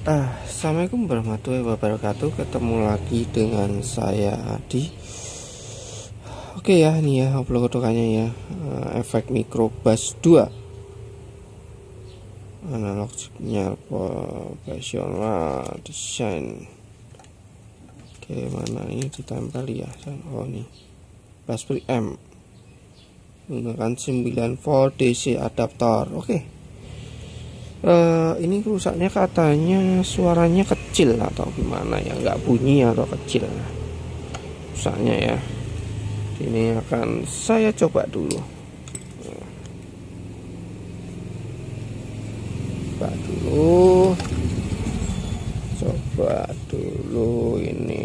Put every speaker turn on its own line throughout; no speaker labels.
Assalamualaikum warahmatullahi wabarakatuh. Ketemu lagi dengan saya Adi. Oke ya, ini ya upload kedudukannya ya. Efek micro bass 2 analog signal profesional desain. Oke, mana ini ditempel ya. Oh ini bass preamp menggunakan 9 volt DC adaptor. Oke. Ini rusaknya katanya suaranya kecil atau gimana ya, nggak bunyi atau kecil rusaknya ya. Ini akan saya coba dulu. Coba dulu ini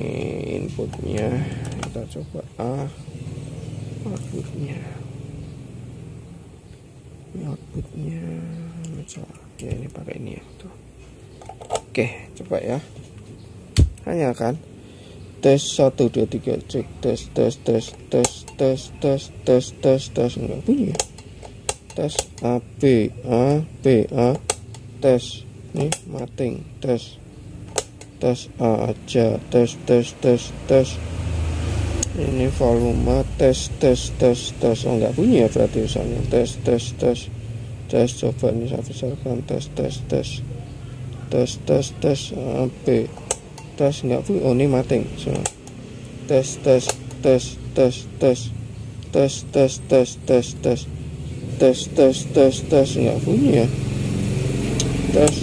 inputnya, kita coba outputnya ya, ini pakai ini ya tuh. Oke, coba ya, hanya kan tes 1 2 3 cek tes enggak bunyi ya. Tes A B tes nih mating tes A aja tes ini volume tes oh enggak bunyi ya berarti misalnya tes coba ini saya besarkan tes B tes enggak bunyi. Oh ini mating so. tes enggak bunyi ya. tes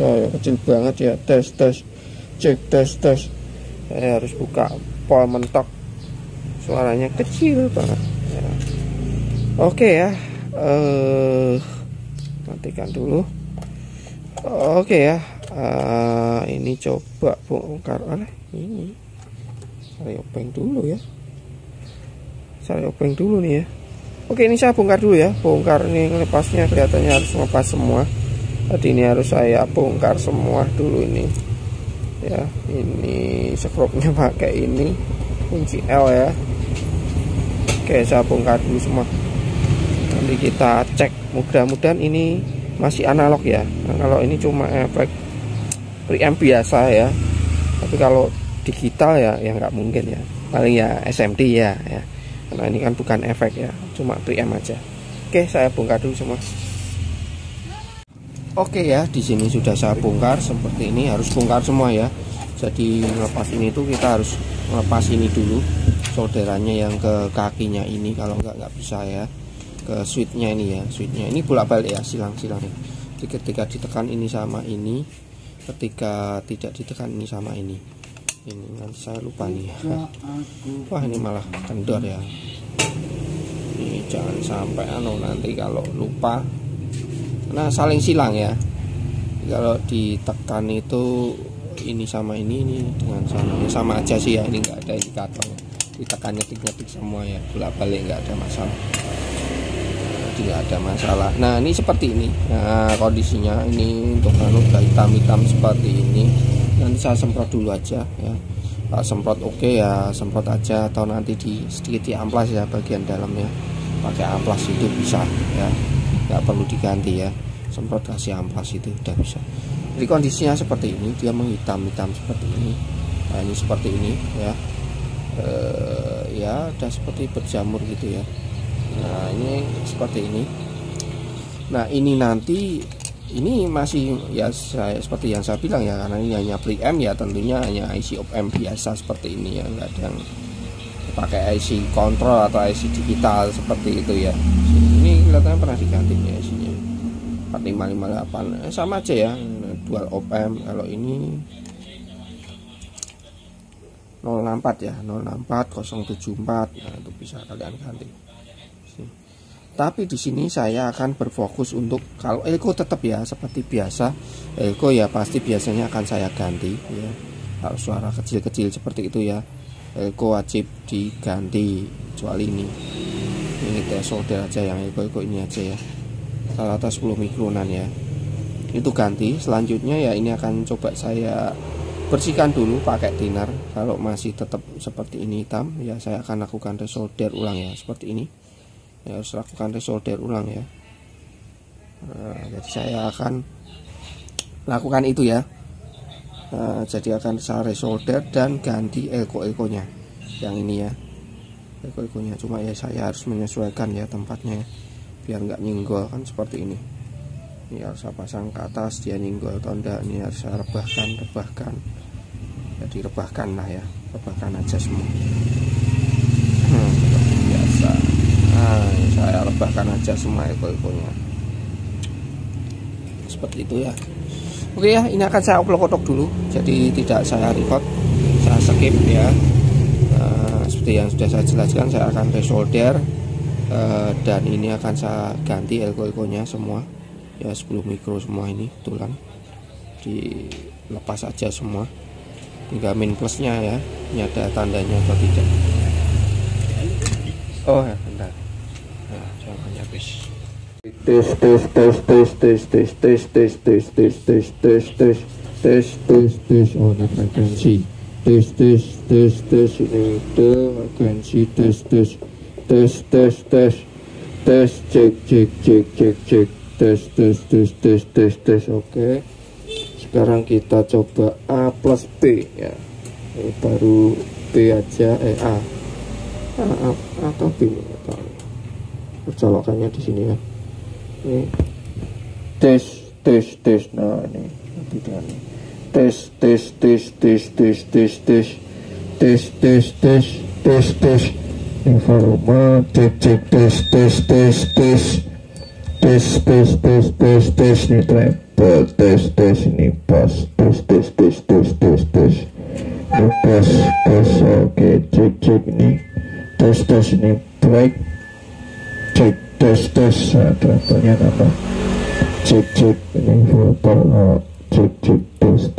oh ya kecil banget ya. Cek tes saya harus buka pol mentok, suaranya kecil banget ya. Oke ya, matikan dulu. Oke ya, ini coba bongkar ini. Saya openg dulu nih ya. Oke, ini saya bongkar dulu ya. Bongkar ini lepasnya kelihatannya harus lepas semua. Tadi ini harus saya bongkar semua dulu ini. Ya, ini skrupnya pakai ini kunci L ya. Oke, saya bongkar dulu semua. Nanti kita cek. Mudah-mudahan ini masih analog ya. Nah, kalau ini cuma efek preamp biasa ya. Tapi kalau digital ya nggak mungkin ya. Paling ya SMD ya. Karena ini kan bukan efek ya, cuma preamp aja. Oke, saya bongkar dulu semua. Oke ya, di sini sudah saya bongkar seperti ini, harus bongkar semua ya. Jadi lepas ini tuh kita harus lepas ini dulu, solderannya yang ke kakinya ini, kalau nggak bisa ya. Ke switchnya ini ya, switchnya ini bolak-balik ya, silang-silang ya. Jadi ketika ditekan ini sama ini, ketika tidak ditekan ini sama ini. Ini nanti saya lupa nih ya. Wah ini malah kendor ya. Ini jangan sampai nanti kalau lupa, nah saling silang ya. Kalau ditekan itu ini sama ini dengan sana ya, sama aja sih ya. Ini nggak ada indikator, ditekan nyetik semua ya, bolak-balik nggak ada masalah. Tidak ada masalah. Nah ini seperti ini. Nah kondisinya ini untuk hitam seperti ini. Nanti saya semprot dulu aja ya. Kalau semprot oke ya semprot aja, atau nanti sedikit diamplas ya bagian dalamnya, pakai amplas itu bisa ya, nggak perlu diganti ya. Semprot kasih amplas itu udah bisa. Jadi kondisinya seperti ini, dia menghitam seperti ini. Nah ini seperti ini ya. Ya udah seperti berjamur gitu ya. Nah ini seperti ini. Nah ini nanti ini masih ya seperti yang saya bilang ya, karena ini hanya preamp ya, tentunya hanya IC op-amp biasa seperti ini ya, nggak ada yang pakai IC kontrol atau IC digital seperti itu ya. Ini kelihatannya pernah diganti ya IC-nya 4558 sama aja ya, dual op-amp. Kalau ini 064 ya, 064 074, nah itu bisa kalian ganti. Tapi di sini saya akan berfokus untuk, kalau elko tetap ya seperti biasa, elko ya pasti biasanya akan saya ganti ya. Kalau suara kecil-kecil seperti itu ya, elko wajib diganti, kecuali ini tes solder aja yang elko ini aja ya, rata 10 mikronan ya, itu ganti. Selanjutnya ya ini akan coba saya bersihkan dulu pakai thinner. Kalau masih tetap seperti ini hitam ya, saya akan lakukan resolder ulang ya, seperti ini ya, harus lakukan resolder ulang ya. Jadi saya akan lakukan itu ya. Jadi akan saya resolder dan ganti elko-elkonya yang ini ya, elko-elkonya. Cuma ya saya harus menyesuaikan ya tempatnya biar nggak nyinggol kan seperti ini. Ini harus saya pasang ke atas, dia nyinggol atau enggak, ini harus saya rebahkan. Jadi rebahkan lah ya, rebahkan aja semua. Seperti biasa. Saya rebahkan aja semua elko-elkonya. Seperti itu ya. Oke ya, ini akan saya upload dulu. Jadi tidak saya record, saya skip ya. Seperti yang sudah saya jelaskan, saya akan resolder dan ini akan saya ganti elko-elkonya semua. Ya 10 mikro semua ini tulang dilepas aja semua, tinggal min plusnya ya, ini ada tandanya atau tidak. Oh ya bentar, nah jawabannya habis. Tes oh ini frekuensi, tes ini frekuensi, tes cek tes. Oke, sekarang kita coba A plus B ya. Ini baru B aja, A atau B atau percolokannya di sini ya. Ini tes. Nah ini tidak nih. Tes ini volume cek tes ini treble tes ini bass tes ini bass oke cek ini tes ini break cek tes treble-nya nambah cek ini filter cek tes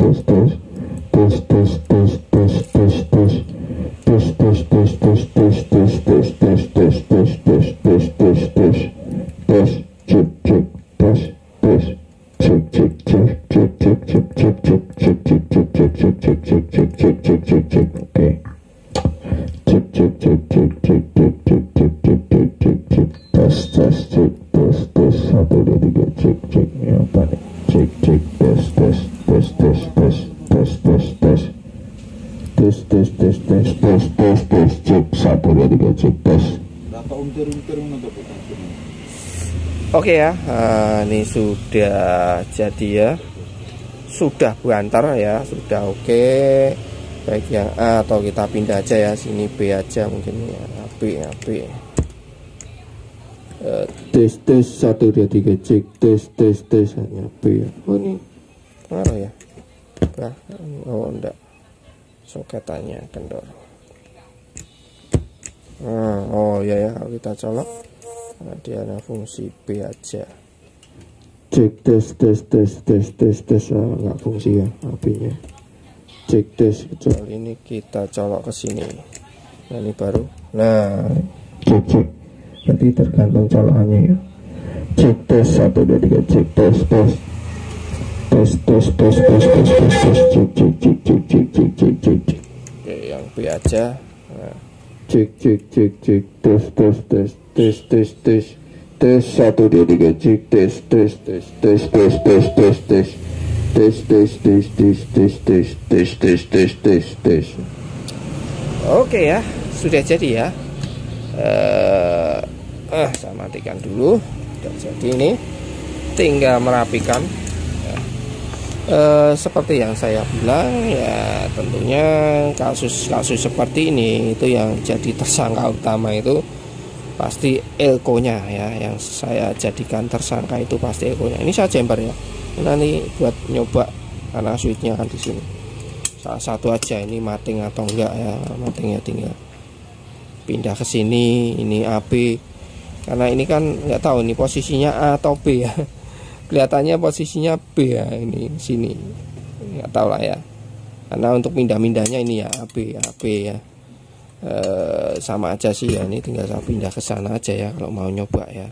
Oke ya, ini sudah jadi ya, sudah buantar ya, sudah oke. Baik yang A atau kita pindah aja ya, sini B aja mungkin ya, B. Tes 1 2 3 cek tes hanya B ya. Oh ini pengaruh ya, oh enggak, soketannya kendor. Oh ya kalau kita colok dia ada fungsi B aja. Cek tes nggak fungsi ya AB-nya. Cek tes, kecuali ini kita colok ke sini. Nah ini baru. Nah cek nanti tergantung colokannya ya. Cek tes 1 2 3 cek tes cek oke yang B aja. Nah, cek tes 1 2 3 cek tes oke ya, sudah jadi ya. Saya matikan dulu. Sudah jadi, ini tinggal merapikan ya. Seperti yang saya bilang ya, tentunya kasus seperti ini itu yang jadi tersangka utama itu pasti elko-nya ya, yang saya jadikan tersangka itu pasti elko-nya. Ini saya jemper ya, nanti buat nyoba karena switchnya kan di sini. Salah satu aja ini mating atau enggak ya, matingnya tinggal pindah ke sini. Ini AB, karena ini kan nggak tahu ini posisinya A atau B ya. Kelihatannya posisinya B ya, ini sini nggak tahu lah ya, karena untuk pindah-pindahnya ini ya AB ya. Sama aja sih ya, ini tinggal saya pindah ke sana aja ya kalau mau nyoba ya,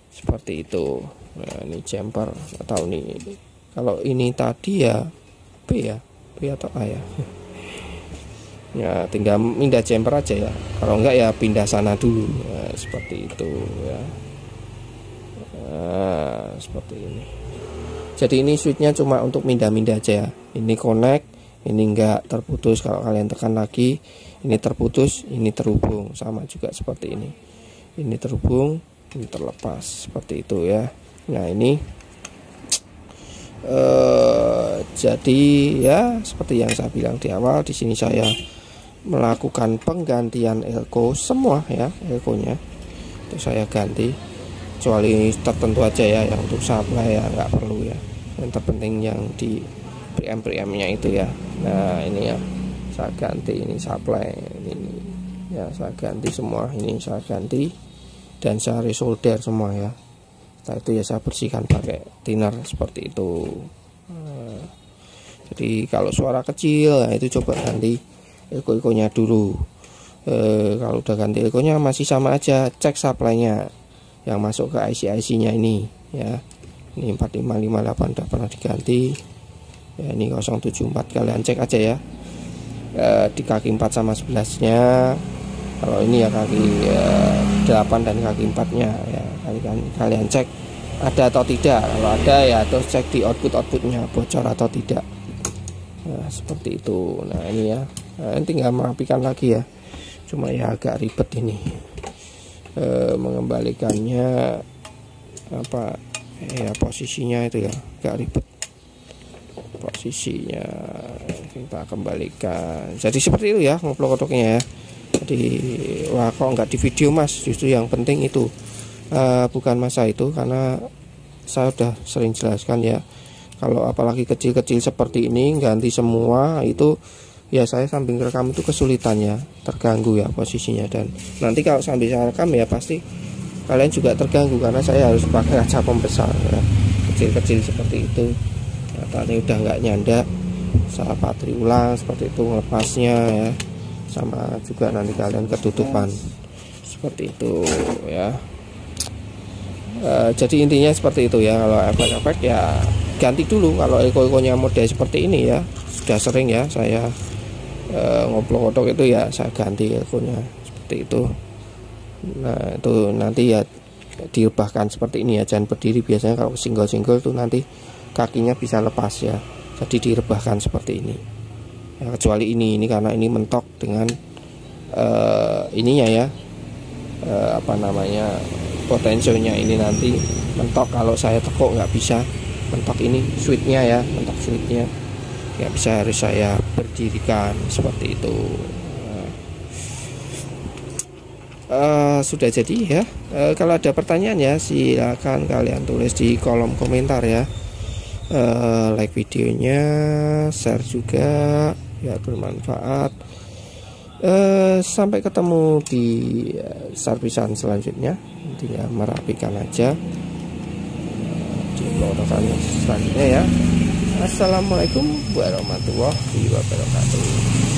seperti itu. Nah ini jumper, nggak tahu nih kalau ini tadi ya B atau A ya. Ya tinggal pindah jumper aja ya, kalau enggak ya pindah sana dulu ya, seperti itu ya. Nah, seperti ini. Jadi ini switchnya cuma untuk mindah-mindah aja ya. Ini connect, ini enggak terputus. Kalau kalian tekan lagi, ini terputus, ini terhubung. Sama juga seperti ini. Ini terhubung, ini terlepas, seperti itu ya. Nah ini jadi ya seperti yang saya bilang di awal, di sini saya melakukan penggantian elko semua ya, elkonya itu saya ganti, kecuali tertentu aja ya, yang untuk supply ya nggak perlu ya. Yang terpenting yang di preamp-nya itu ya. Nah ini ya saya ganti, ini supply ini ya saya ganti semua, ini saya ganti dan saya resolder semua ya. Setelah itu ya saya bersihkan pakai thinner seperti itu. Jadi kalau suara kecil, nah itu coba ganti elko-elkonya dulu. Kalau udah ganti elkonya masih sama aja, cek supply-nya yang masuk ke IC-nya ini ya. Ini 4558 udah pernah diganti ya, ini 074 kalian cek aja ya, di kaki 4 sama 11-nya. Kalau ini ya kaki 8 dan kaki 4-nya ya, kalian cek ada atau tidak. Kalau ada ya terus cek di outputnya bocor atau tidak. Nah seperti itu. Nah ini ya, tinggal merapikan lagi ya, cuma ya agak ribet ini mengembalikannya apa ya, posisinya itu ya agak ribet posisinya. Kita kembalikan jadi seperti itu ya ngoplok-ngoploknya ya. Jadi wah kok nggak di video mas, justru yang penting itu bukan masa itu, karena saya udah sering jelaskan ya, kalau apalagi kecil-kecil seperti ini ganti semua itu ya, saya sambil rekam itu kesulitan ya, terganggu ya posisinya. Dan nanti kalau sambil saya rekam ya pasti kalian juga terganggu, karena saya harus pakai kaca pembesar ya. Kecil-kecil seperti itu nah, tadi udah nggak nyandak, saya patri ulang seperti itu ngelepasnya ya, sama juga nanti kalian ketutupan seperti itu ya. Jadi intinya seperti itu ya. Kalau efek-efek ya ganti dulu. Kalau elko-elkonya model seperti ini ya, sudah sering ya saya ngoplok-ngoplok itu ya, saya ganti elkonya seperti itu. Nah itu nanti ya diubahkan seperti ini ya, jangan berdiri. Biasanya kalau single-single tuh nanti kakinya bisa lepas ya, jadi direbahkan seperti ini ya, kecuali ini karena ini mentok dengan ininya ya, apa namanya, potensionya ini nanti mentok. Kalau saya tekuk nggak bisa mentok ini switchnya ya, mentok switchnya nggak bisa, harus saya berdirikan seperti itu. Sudah jadi ya. Kalau ada pertanyaan ya silakan kalian tulis di kolom komentar ya. Like videonya, share juga biar bermanfaat. Sampai ketemu di servisan selanjutnya. Intinya merapikan aja di pelotokan selanjutnya ya. Assalamualaikum warahmatullahi wabarakatuh.